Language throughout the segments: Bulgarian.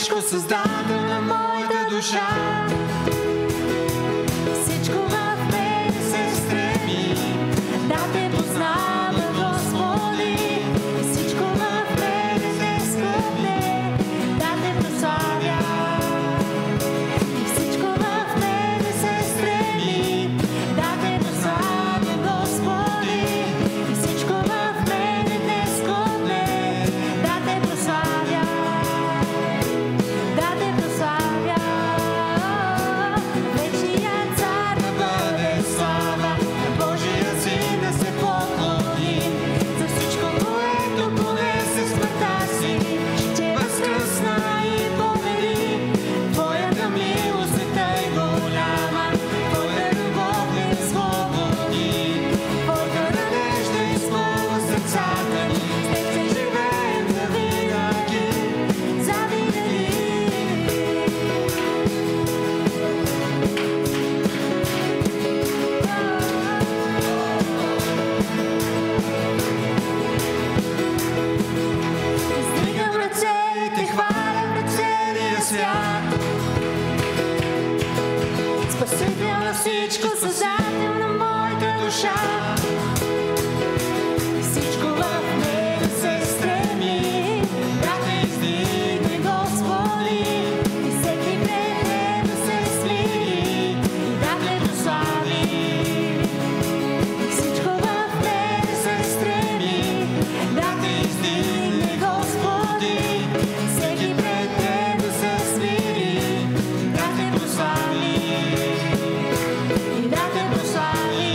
всичко, Създател на моята душа. Всичко в мен се стреми да те познава, Господи. Всичко в мен се скъпне да те прославя. Всичко в мен се стреми да те прославя, Господи. Всичко в мен не скъпне да те прославя. Да те прославя. Вечният цар да бъде слава, на Божия Син да се поклоним. За всичко, което понесе смъртта си, че възкръсна и победи. Твоята милост е тъй голяма, Твоята любов ни освободи. Твоята надежда изпълва сърцата ни, с Теб ще живеем завинаги, завинаги. Издигам ръце и те хваля пред целия свят. Спасител на всичко, Създател на моята душа. Всичко в мен се стреми да те издигне, Господи. И всеки пред Теб се смири и да те прослави. Всичко в мен се стреми да те издигне, Господи. Всеки пред Теб се смири да те прослави. И да те прослави.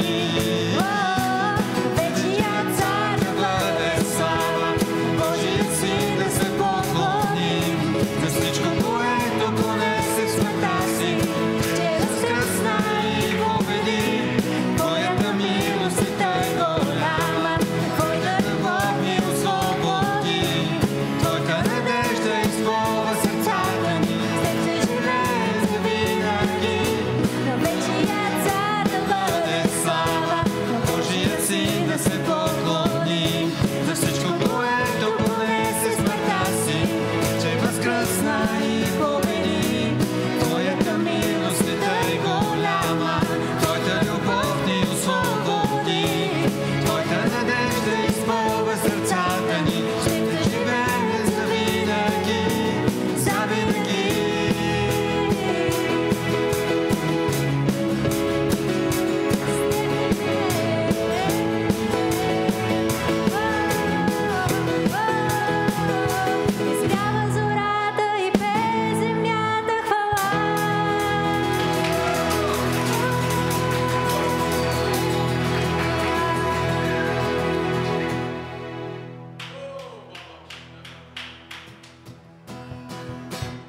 Вечният цар да бъде слава, Божия Син да се поклоним. За всичко, което понесе в смъртта си, че възкръсна и победи. Твоята милост е тъй голяма, Твоята любов ни освободи. Твоята надежда изпълва сърцата ни, с Теб ще живеем завинаги. На вечният цар да бъде слава, на Божия Син да се поклоним. За всичко, което понесе смъртта си, че възкръсна и победи. Твоята милост е тъй голяма, Твоята любов ни освободи. Твоята надежда изпълва сърцата ни, ще живеем завинаги, завинаги. Изгрява зората и пее земята хвала.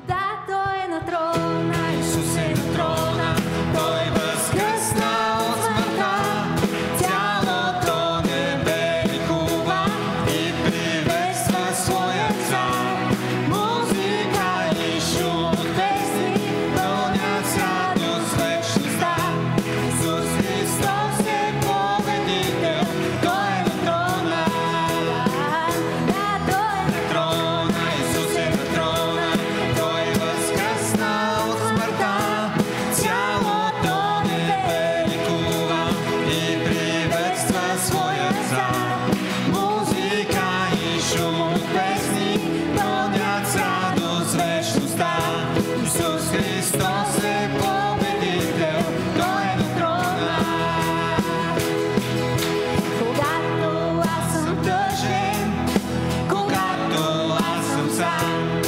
Да, Той е на трона, Исус е на трона. Той възкръсна от смъртта, цялото небе ликува и приветства своя цар. Музика и шум от песни пълнят с радост вечността. Исус Христос е победител, Той е на трона. Да, Той е на трона, Исус е на трона. Той възкръсна от смъртта, цялото небе ликува и приветства своя цар. Музика и шум от песни пълнят с радост вечността. Исус Христос е победител, Той е на трона. Когато аз съм тъжен, когато аз съм сам,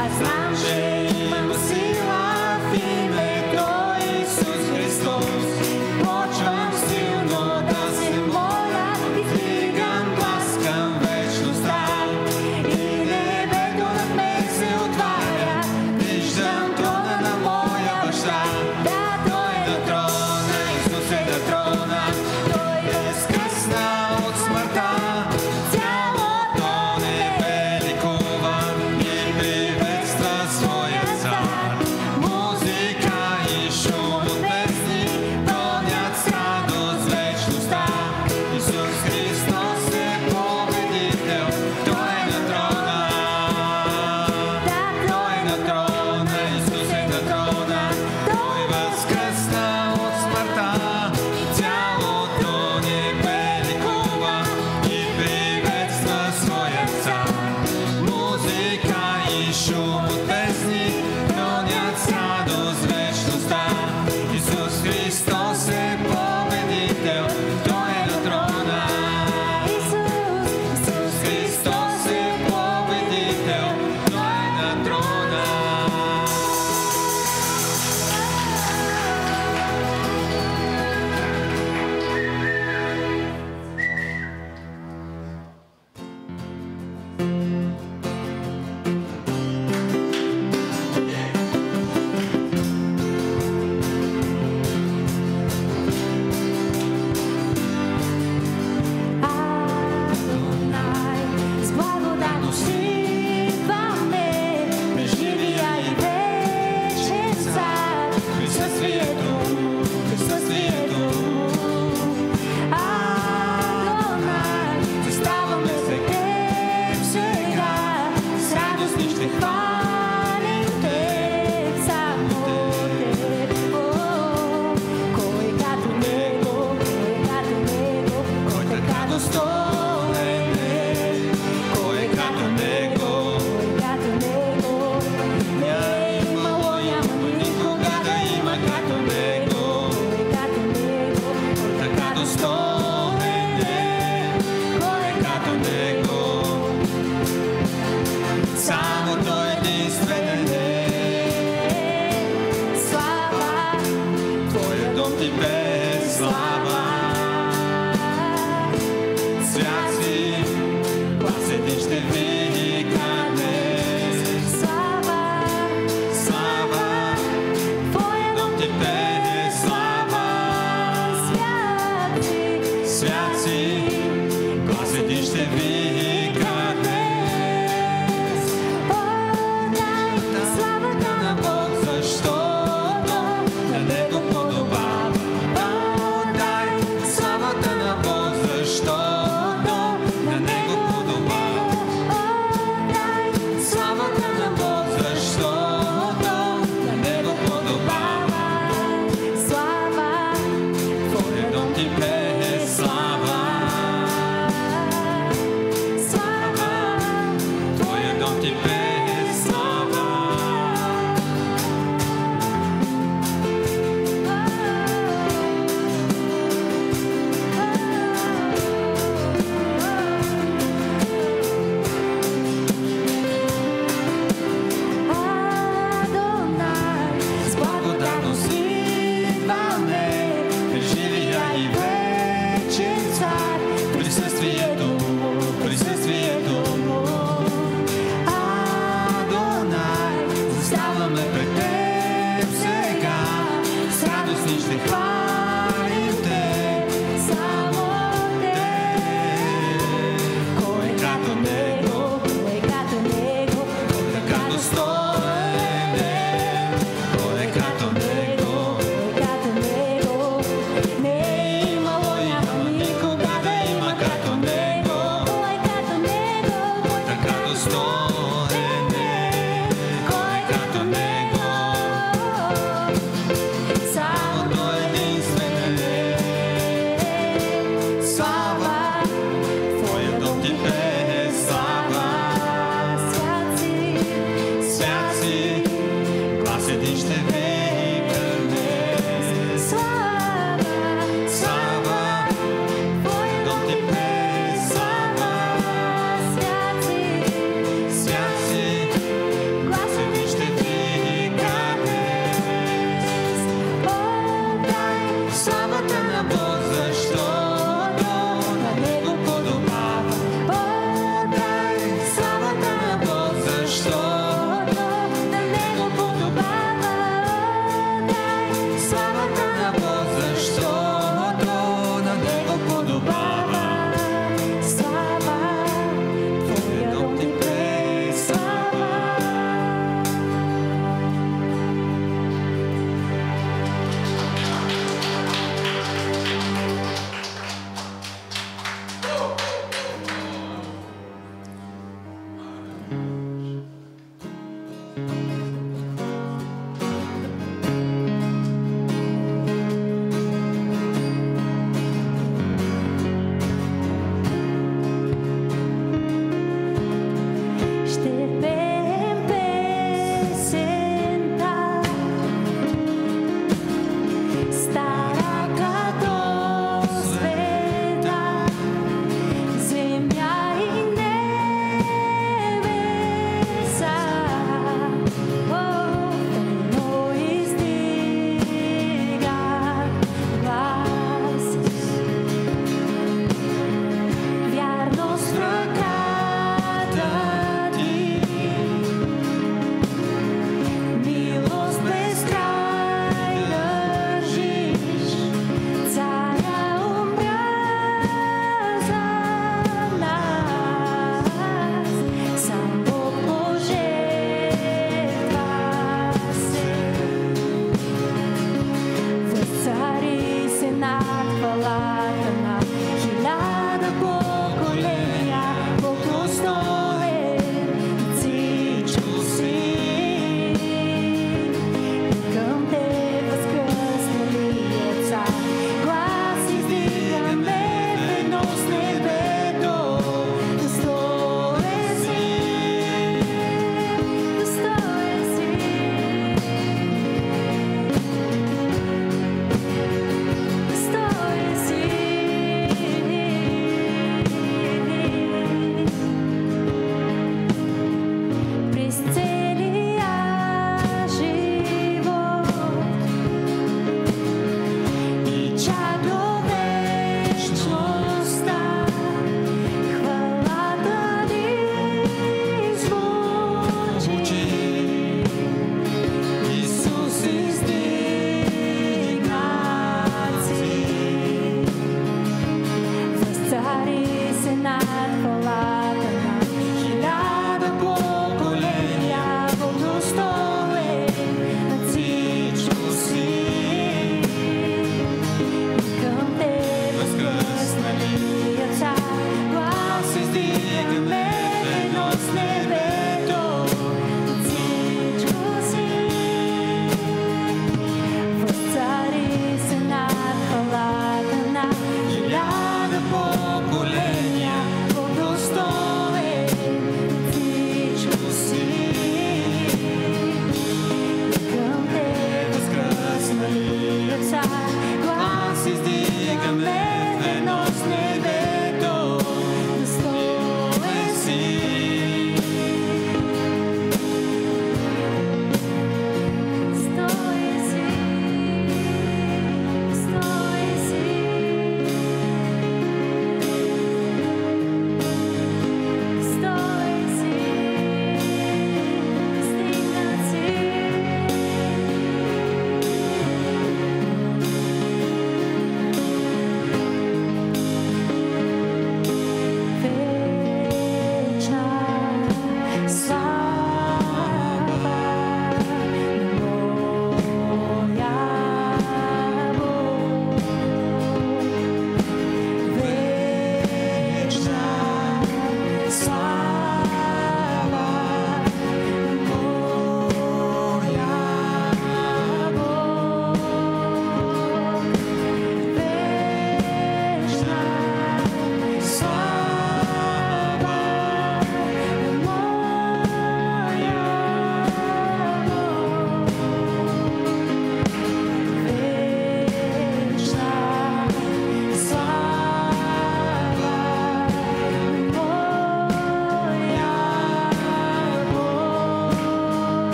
аз знам, че имам сила в името Исус Христос. Почвам силно да се моля и вдигам глас към вечността. И небето над мен се отваря, виждам трона на моя баща. Да, Той е на трона, Исус е на трона. Той възкръсна от смъртта, цялото небе ликува и и шум от песни гонят с радост вечността. Исус Христос е победител, Той е на трона. Исус Христос е победител, Той е на трона.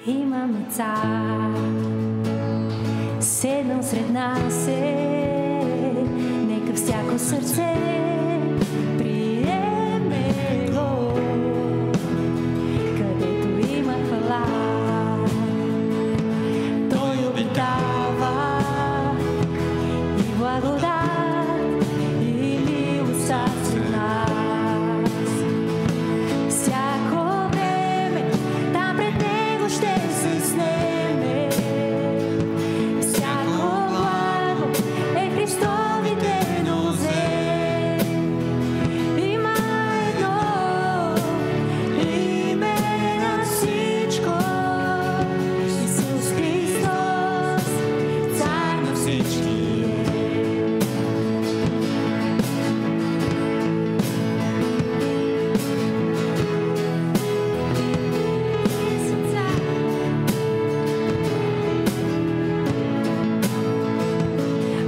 Имаме цар, седнал сред нас нека всяко сърце приеме го, където има хвала. Той обитава и благодат и милостта сред нас. Всяко време там пред него ще се снеме. Всяко благо е Христовите нозе. Има едно име на всичко, Исус Христос, цар на всички.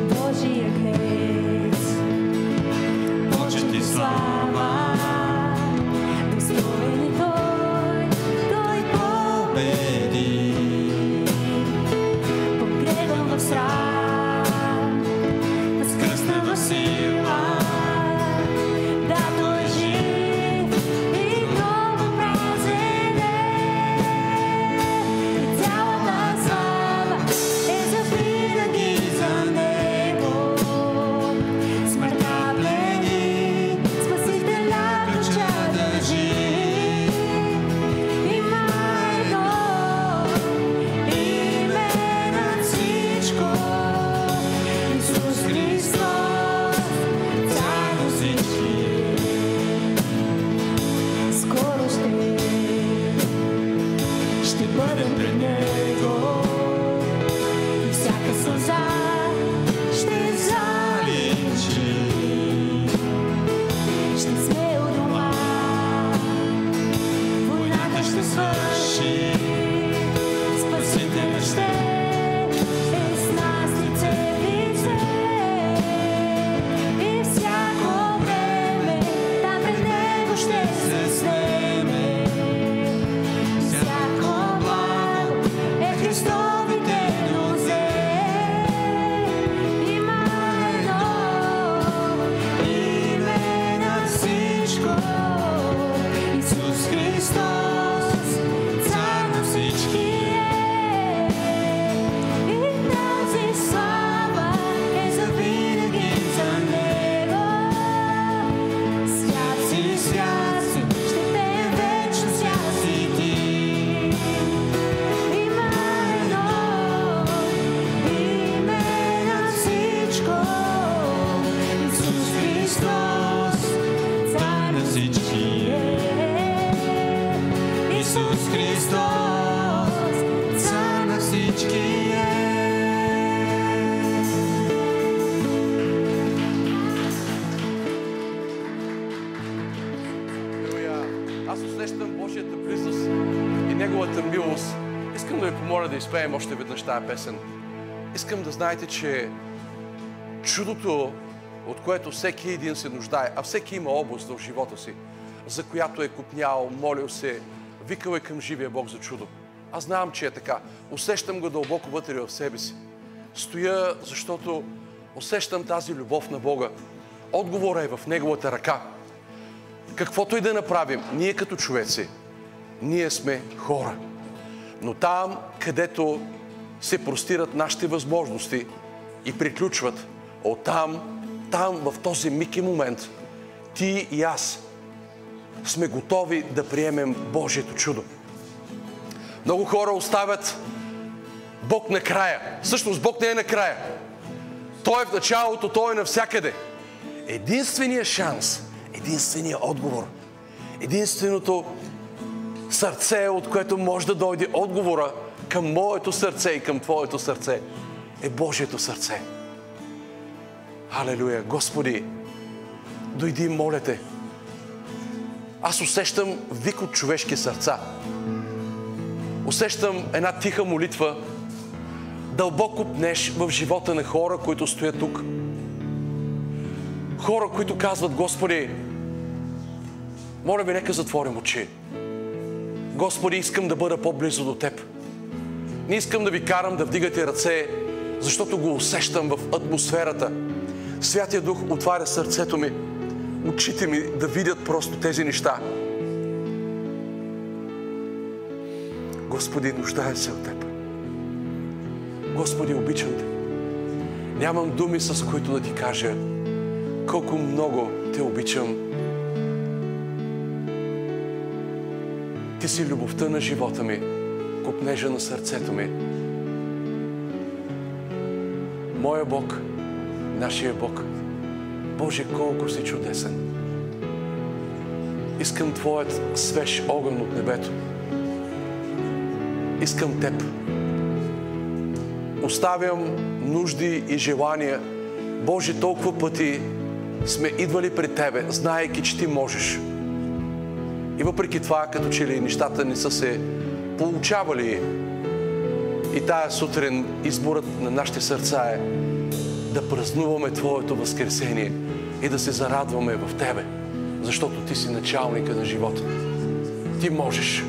Божия грех, Почет и слава, достоен е Той победи. погребан в срам, възкръсна в сила. Да, Той е жив и много празен е. И цялата слава е завинаги за Него. Смъртта плени, Спасителя ключа държи. Има едно име над всичко, Исус Христос, цар на всички. Скоро ще бъдем пред Него и всяка сълза ще заличи. Ще сме у дома, войната ще свърши. Спасителят ще е с нас лице в лице. И всяко време там пред Него ще се снеме. Всяко благо е Христовите нозе. Има едно име над всичко, Исус Христос, цар на всички е. И тази слава е завинаги за Него. Свят си, ще пеем вечно, свят си Ти. Има едно име над всичко, Исус Христос, цар на всички е. Исус Христос, цар на всички е. Алелуя! Аз усещам Божията близост и Неговата милост. Искам да ви помоля да изпеем още веднъж тази песен. Искам да знаете, че чудото, от което всеки един се нуждае, а всеки има област в живота си, за която е копнял, молил се, викал е към живия Бог за чудо. Аз знам, че е така. Усещам го дълбоко вътре в себе си. Стоя, защото усещам тази любов на Бога. Отговорът е в Неговата ръка. Каквото и да направим, ние като човеци, ние сме хора. Но там, където се простират нашите възможности и приключват, оттам, там в този миг и момент, ти и аз сме готови да приемем Божието чудо. Много хора оставят Бог накрая. Всъщност Бог не е накрая. Той е в началото, Той е навсякъде. Единственият шанс, единственият отговор, единственото сърце, от което може да дойде отговора към моето сърце и към Твоето сърце, е Божието сърце. Алелуя! Господи, дойди, моля Те. Аз усещам вик от човешки сърца. Усещам една тиха молитва, дълбоко пнеш в живота на хора, които стоят тук. Хора, които казват: Господи, моля Ви, нека затворим очи. Господи, искам да бъда по-близо до Теб. Не искам да ви карам да вдигате ръце, защото го усещам в атмосферата. Святия Дух отваря сърцето ми, очите ми да видят просто тези неща. Господи, нуждая се от Теб. Господи, обичам Те. Нямам думи, с които да Ти кажа колко много Те обичам. Ти си любовта на живота ми, копнежа на сърцето ми. Моя Бог, нашия Бог. Боже, колко си чудесен. Искам Твоят свеж огън от небето. Искам Теб. Оставям нужди и желания. Боже, толкова пъти сме идвали пред Тебе, знаейки, че Ти можеш. И въпреки това, като че ли нещата не са се получавали, и тая сутрин изборът на нашите сърца е да празнуваме Твоето възкресение и да се зарадваме в Тебе, защото Ти си началника на живота. Ти можеш.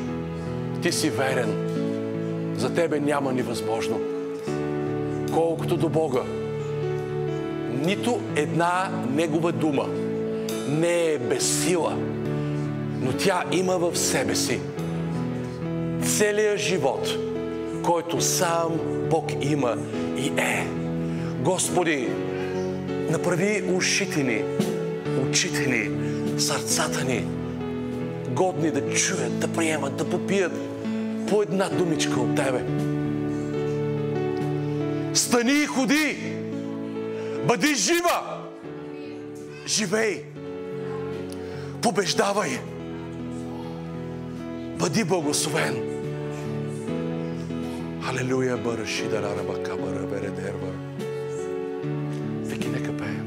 Ти си верен. За Тебе няма невъзможно. Колкото до Бога, нито една Негова дума не е без сила, но тя има в себе си целият живот, който сам Бог има и е. Господи, направи ушите ни, очите ни, сърцата ни годни да чуят, да приемат, да попият по една думичка от Тебе. Стани и ходи! Бъди жива! Живей! Побеждавай! Бъди благословен! Халелуя! Барашида рарабака барабередерва. Вики, нека пеем.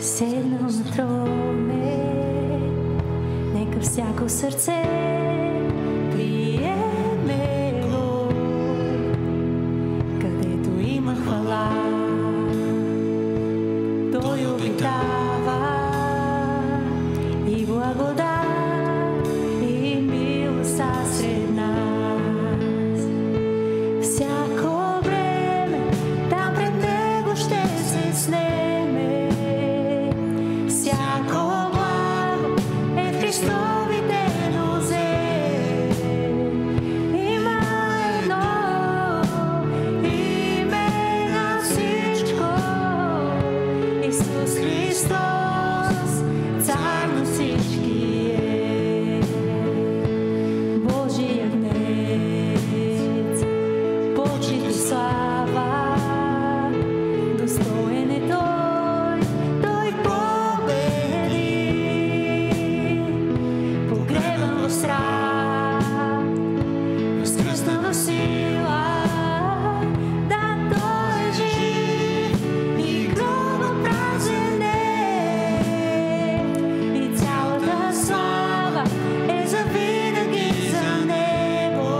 Седнал на троне, нека всяко сърце приеме го, където има хвала, Той обитава и благодат и милост сред нас. Всяко време там пред Него ще се снеме. Всяко благо е в Христовите нозе. Има едно име на всичко, Исус Христос, Цар на всички е. Божия гнец, почит и слава, достоен е Той, Той победи. Погребан в срам, възкръснал в сила, да Той е жив и гробът празен е. И цялата слава е завинаги за Него.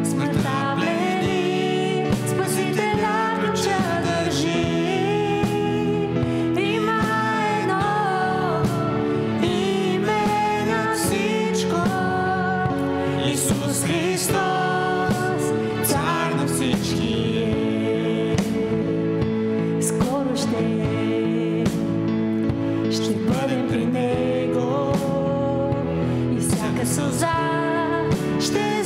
Смъртта бледи, Спасителя ключа държи. Има едно име на всичко, Исус Христос, Цар на всички е. Скоро ще бъдем при Него и всяка сълза ще